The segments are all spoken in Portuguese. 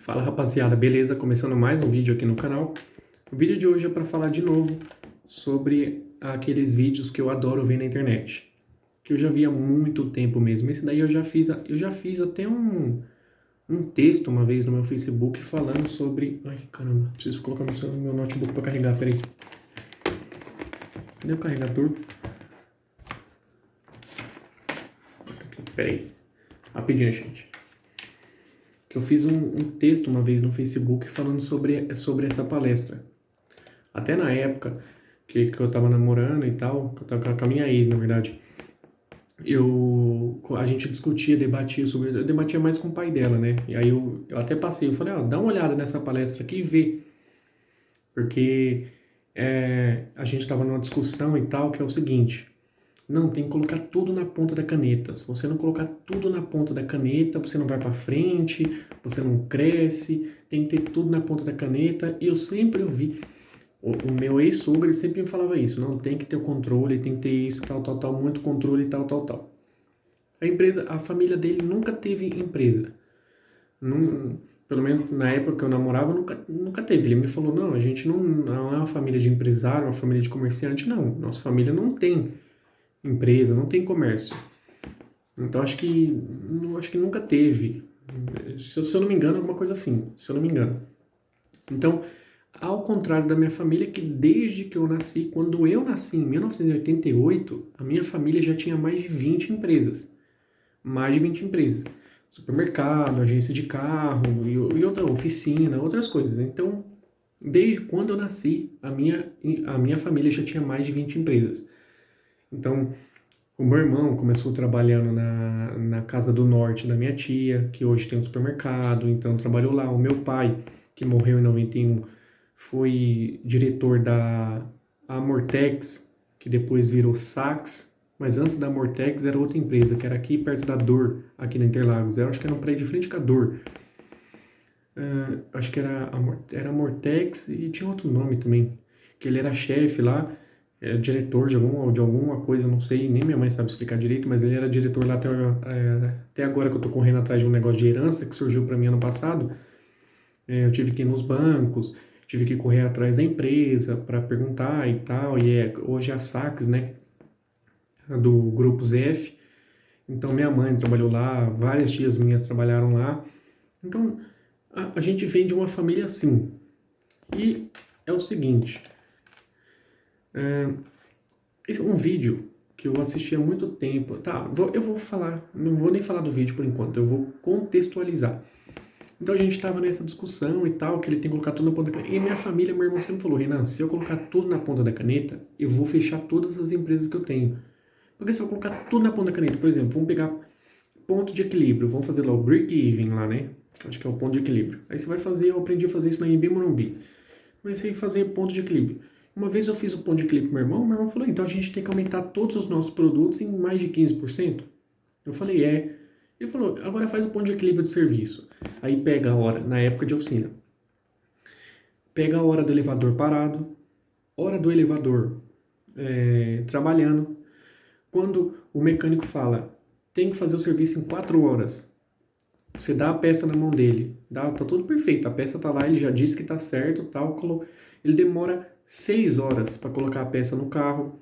Fala rapaziada, beleza? Começando mais um vídeo aqui no canal. O vídeo de hoje é para falar de novo sobre aqueles vídeos que eu adoro ver na internet, que eu já vi há muito tempo mesmo. Esse daí eu já fiz até um texto uma vez no meu Facebook falando sobre... Ai, caramba, preciso colocar meu notebook para carregar, peraí. Cadê o carregador? Peraí, rapidinho, gente. Que eu fiz um texto uma vez no Facebook falando sobre essa palestra. Até na época que eu tava namorando e tal, que eu tava com a minha ex, na verdade, a gente discutia, debatia sobre... Eu debatia mais com o pai dela, né? E aí eu até passei, eu falei, ó, dá uma olhada nessa palestra aqui e vê. Porque a gente tava numa discussão e tal, que é o seguinte... Não, tem que colocar tudo na ponta da caneta. Se você não colocar tudo na ponta da caneta, você não vai pra frente, você não cresce, tem que ter tudo na ponta da caneta. E eu sempre ouvi, o meu ex-sogro, ele sempre me falava isso, não, tem que ter o controle, tem que ter isso, tal, tal, tal, muito controle, tal, tal, tal. A família dele nunca teve empresa. Pelo menos na época que eu namorava, nunca teve. Ele me falou, não, a gente não é uma família de empresário, uma família de comerciante, não. Nossa família não tem empresa, não tem comércio. Então acho que nunca teve. Se eu não me engano, alguma coisa assim, se eu não me engano. Então, ao contrário da minha família, que desde que eu nasci, quando eu nasci em 1988, a minha família já tinha mais de 20 empresas. Mais de 20 empresas. Supermercado, agência de carro e outra oficina, outras coisas. Então, desde quando eu nasci, a minha família já tinha mais de 20 empresas. Então, o meu irmão começou trabalhando na Casa do Norte da minha tia, que hoje tem um supermercado, então trabalhou lá. O meu pai, que morreu em 91, foi diretor da Amortex, que depois virou Saks, mas antes da Amortex era outra empresa, que era aqui perto da Dor, aqui na Interlagos. Eu acho que era um prédio de frente com a Dor. Acho que era Amortex e tinha outro nome também, que ele era chefe lá, diretor de alguma coisa, não sei, nem minha mãe sabe explicar direito, mas ele era diretor lá até agora que eu tô correndo atrás de um negócio de herança que surgiu para mim ano passado. Eu tive que ir nos bancos, tive que correr atrás da empresa para perguntar e tal, e hoje é a Saks, né, do Grupo ZF. Então minha mãe trabalhou lá, várias tias minhas trabalharam lá. Então a gente vem de uma família assim. E é o seguinte, esse é um vídeo que eu assisti há muito tempo. Tá, eu vou falar, não vou nem falar do vídeo por enquanto, eu vou contextualizar. Então a gente tava nessa discussão e tal, que ele tem que colocar tudo na ponta da caneta. E minha família, meu irmão sempre falou, Renan, se eu colocar tudo na ponta da caneta, eu vou fechar todas as empresas que eu tenho. Porque se eu colocar tudo na ponta da caneta, por exemplo, vamos pegar ponto de equilíbrio, vamos fazer lá o break-even lá, né? Acho que é o ponto de equilíbrio. Aí você vai fazer, eu aprendi a fazer isso na IMB Morumbi. Comecei a fazer ponto de equilíbrio. Uma vez eu fiz o ponto de equilíbrio pro meu irmão falou, então a gente tem que aumentar todos os nossos produtos em mais de 15%. Eu falei, é. Ele falou, agora faz o ponto de equilíbrio de serviço. Aí pega a hora, na época de oficina, pega a hora do elevador parado, hora do elevador trabalhando. Quando o mecânico fala, tem que fazer o serviço em 4 horas, você dá a peça na mão dele, tá tudo perfeito, a peça tá lá, ele já disse que tá certo, tal, ele demora 6 horas para colocar a peça no carro,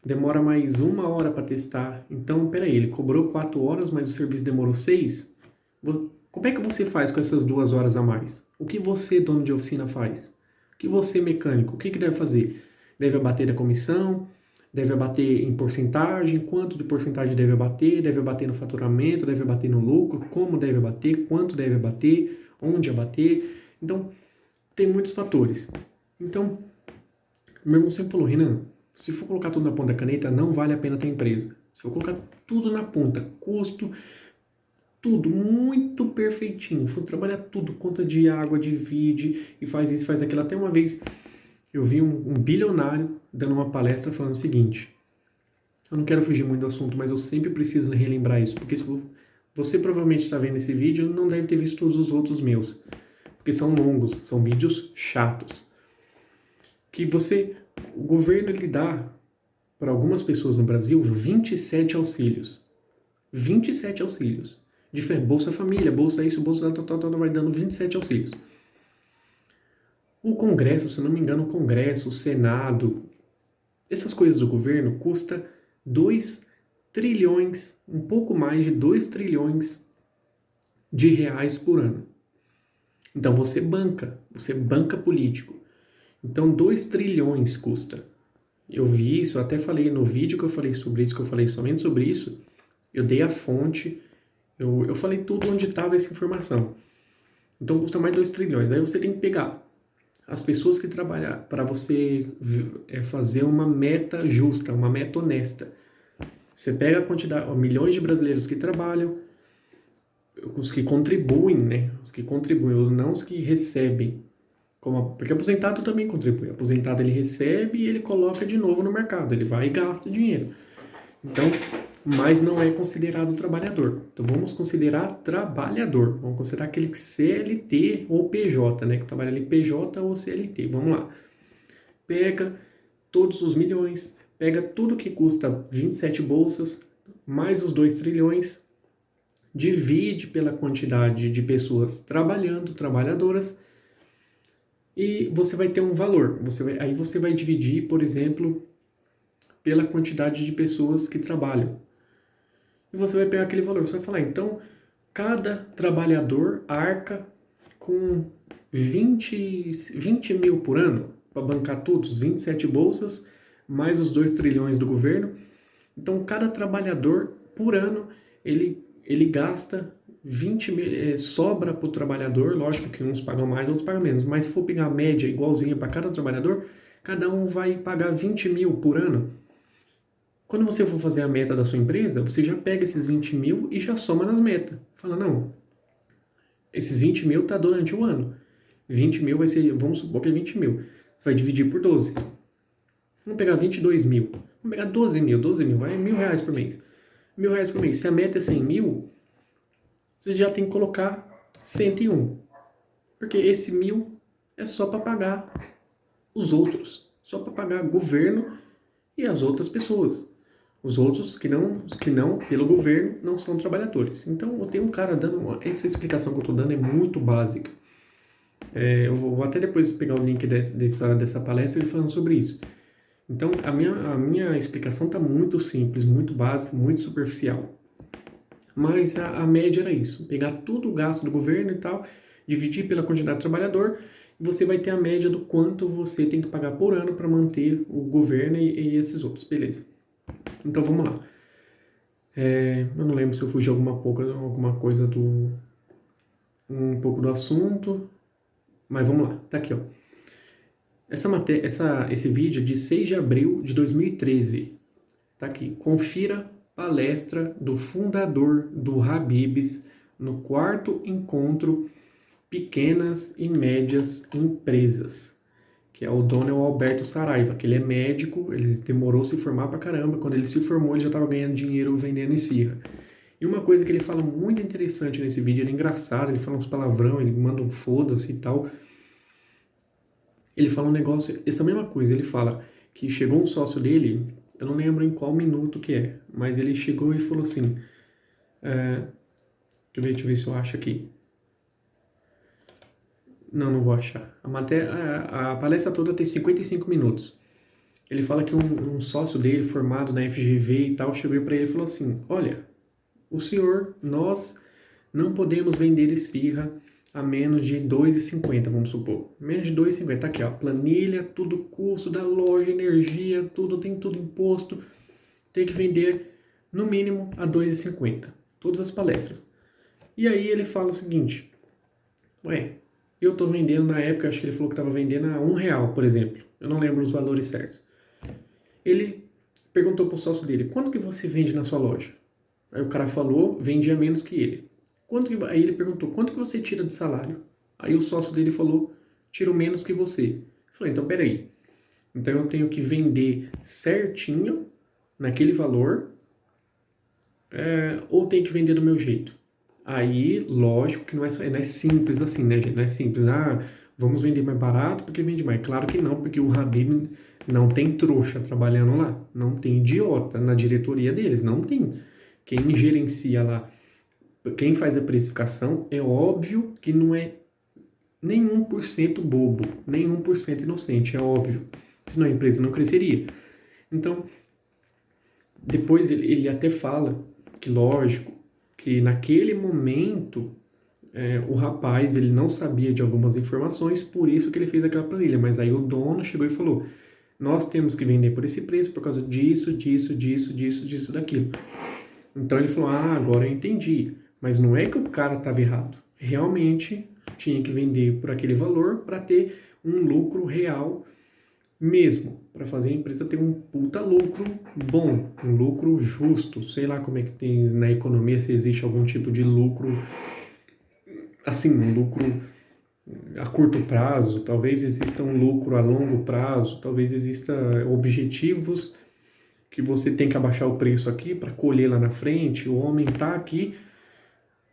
demora mais 1 hora para testar. Então, peraí, ele cobrou 4 horas, mas o serviço demorou 6? Como é que você faz com essas 2 horas a mais? O que você, dono de oficina, faz? O que você, mecânico, o que deve fazer? Deve abater da comissão? Deve abater em porcentagem? Quanto de porcentagem deve abater no faturamento? Deve abater no lucro? Como deve abater? Quanto deve abater? Onde abater? Então, tem muitos fatores. Então, meu irmão sempre falou, Renan, se for colocar tudo na ponta da caneta, não vale a pena ter empresa. Se for colocar tudo na ponta, custo, tudo muito perfeitinho, for trabalhar tudo, conta de água, divide, e faz isso, faz aquilo. Até uma vez eu vi um bilionário dando uma palestra falando o seguinte, eu não quero fugir muito do assunto, mas eu sempre preciso relembrar isso, porque se você provavelmente está vendo esse vídeo, não deve ter visto todos os outros meus, porque são longos, são vídeos chatos. O governo ele dá para algumas pessoas no Brasil 27 auxílios. 27 auxílios. diferente. Bolsa Família, Bolsa isso, Bolsa tal, vai dando 27 auxílios. O Congresso, se não me engano, o Congresso, o Senado, essas coisas do governo custa 2 trilhões, um pouco mais de 2 trilhões de reais por ano. Então você banca político. Então 2 trilhões custa. Eu vi isso, eu até falei no vídeo que eu falei sobre isso, que eu falei somente sobre isso, eu dei a fonte, eu falei tudo onde estava essa informação. Então custa mais 2 trilhões. Aí você tem que pegar as pessoas que trabalham para você fazer uma meta justa, uma meta honesta. Você pega a quantidade, milhões de brasileiros que trabalham, os que contribuem, né? Os que contribuem, não os que recebem. Porque aposentado também contribui. Aposentado ele recebe e ele coloca de novo no mercado. Ele vai e gasta dinheiro. Então, mas não é considerado trabalhador. Então vamos considerar trabalhador. Vamos considerar aquele CLT ou PJ, né? Que trabalha ali PJ ou CLT. Vamos lá. Pega todos os milhões, pega tudo que custa 27 bolsas, mais os 2 trilhões, divide pela quantidade de pessoas trabalhando, trabalhadoras, e você vai ter um valor. Aí você vai dividir, por exemplo, pela quantidade de pessoas que trabalham. E você vai pegar aquele valor. Você vai falar, então, cada trabalhador arca com 20 mil por ano para bancar todos, 27 bolsas, mais os 2 trilhões do governo. Então, cada trabalhador, por ano, ele gasta 20 mil, sobra para o trabalhador, lógico que uns pagam mais, outros pagam menos, mas se for pegar a média igualzinha para cada trabalhador, cada um vai pagar 20 mil por ano. Quando você for fazer a meta da sua empresa, você já pega esses 20 mil e já soma nas metas. Fala, não, esses 20 mil tá durante o ano. 20 mil vai ser, vamos supor que é 20 mil. Você vai dividir por 12. Vamos pegar 22 mil. Vamos pegar 12 mil, vai R$1.000 por mês. R$1.000 por mês. Se a meta é 100 mil, você já tem que colocar 101. Porque esse 1.000 é só para pagar os outros. Só para pagar o governo e as outras pessoas. Os outros que não, pelo governo, não são trabalhadores. Então, eu tenho um cara dando... Essa explicação que eu estou dando é muito básica. Eu vou até depois pegar o link dessa palestra ele falando sobre isso. Então, a minha explicação está muito simples, muito básica, muito superficial. Mas a média era isso. Pegar todo o gasto do governo e tal, dividir pela quantidade de trabalhador, e você vai ter a média do quanto você tem que pagar por ano para manter o governo e esses outros. Beleza. Então, vamos lá. Eu não lembro se eu fugi alguma coisa um pouco do assunto, mas vamos lá. Tá aqui, ó. Esse vídeo é de 6 de abril de 2013. Tá aqui. Confira palestra do fundador do Habib's no 4º encontro Pequenas e Médias Empresas, que é o Donald Alberto Saraiva, que ele é médico, ele demorou a se formar pra caramba, quando ele se formou ele já estava ganhando dinheiro vendendo esfirra. E uma coisa que ele fala muito interessante nesse vídeo, ele é engraçado, ele fala uns palavrão, ele manda um foda-se e tal. Ele fala um negócio, essa mesma coisa, ele fala que chegou um sócio dele, eu não lembro em qual minuto que é, mas ele chegou e falou assim, deixa eu ver se eu acho aqui. Não vou achar. A palestra toda tem 55 minutos. Ele fala que um sócio dele, formado na FGV e tal, chegou para ele e falou assim, olha, o senhor, nós não podemos vender esfirra a menos de R$2,50, vamos supor. Menos de R$2,50. Tá aqui, ó. Planilha, tudo custo da loja, energia, tem tudo imposto. Tem que vender, no mínimo, a R$2,50. Todas as palestras. E aí ele fala o seguinte, eu tô vendendo na época, acho que ele falou que estava vendendo a R$1, por exemplo. Eu não lembro os valores certos. Ele perguntou pro sócio dele, quanto que você vende na sua loja? Aí o cara falou, vendia menos que ele. Aí ele perguntou, quanto que você tira de salário? Aí o sócio dele falou, tiro menos que você. Eu falei, então peraí. Então eu tenho que vender certinho, naquele valor, ou tem que vender do meu jeito? Aí, lógico que não é simples assim, né, gente? Não é simples, vamos vender mais barato porque vende mais. Claro que não, porque o Habib não tem trouxa trabalhando lá. Não tem idiota na diretoria deles, não tem. Quem gerencia lá quem faz a precificação é óbvio que não é nem 1% bobo, nem 1% inocente, é óbvio. Senão a empresa não cresceria. Então, depois ele até fala que, lógico, que naquele momento o rapaz ele não sabia de algumas informações, por isso que ele fez aquela planilha. Mas aí o dono chegou e falou: nós temos que vender por esse preço por causa disso, disso, disso, disso, disso, daquilo. Então ele falou: ah, agora eu entendi. Mas não é que o cara estava errado. Realmente tinha que vender por aquele valor para ter um lucro real mesmo, para fazer a empresa ter um puta lucro bom, um lucro justo. Sei lá como é que tem na economia, se existe algum tipo de lucro, assim, um lucro a curto prazo, talvez exista um lucro a longo prazo, talvez exista objetivos que você tem que abaixar o preço aqui para colher lá na frente, ou aumentar aqui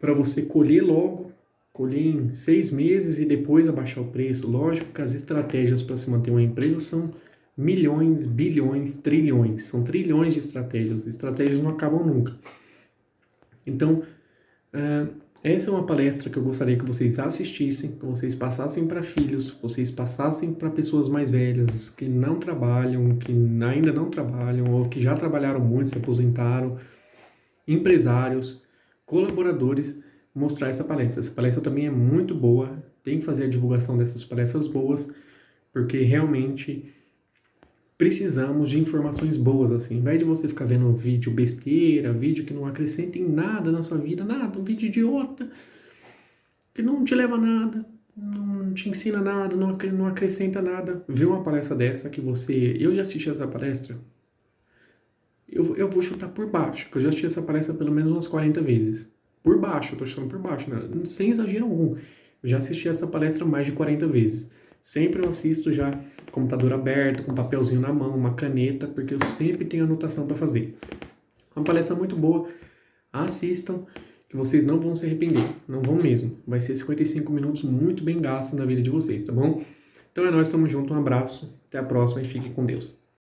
para você colher logo, colher em 6 meses e depois abaixar o preço. Lógico que as estratégias para se manter uma empresa são milhões, bilhões, trilhões. São trilhões de estratégias. As estratégias não acabam nunca. Então, essa é uma palestra que eu gostaria que vocês assistissem, que vocês passassem para filhos, vocês passassem para pessoas mais velhas que não trabalham, que ainda não trabalham, ou que já trabalharam muito, se aposentaram, empresários, colaboradores, mostrar essa palestra. Essa palestra também é muito boa, tem que fazer a divulgação dessas palestras boas, porque realmente precisamos de informações boas, assim. Ao invés de você ficar vendo um vídeo besteira, vídeo que não acrescenta em nada na sua vida, nada, um vídeo idiota, que não te leva a nada, não te ensina nada, não acrescenta nada. Vê uma palestra dessa que você... Eu já assisti essa palestra, eu vou chutar por baixo, que eu já assisti essa palestra pelo menos umas 40 vezes. Por baixo, eu tô chutando por baixo, né? Sem exagero algum. Eu já assisti essa palestra mais de 40 vezes. Sempre eu assisto já computador aberto, com papelzinho na mão, uma caneta, porque eu sempre tenho anotação para fazer. Uma palestra muito boa. Assistam, que vocês não vão se arrepender. Não vão mesmo. Vai ser 55 minutos muito bem gastos na vida de vocês, tá bom? Então é nóis, tamo junto, um abraço, até a próxima e fique com Deus.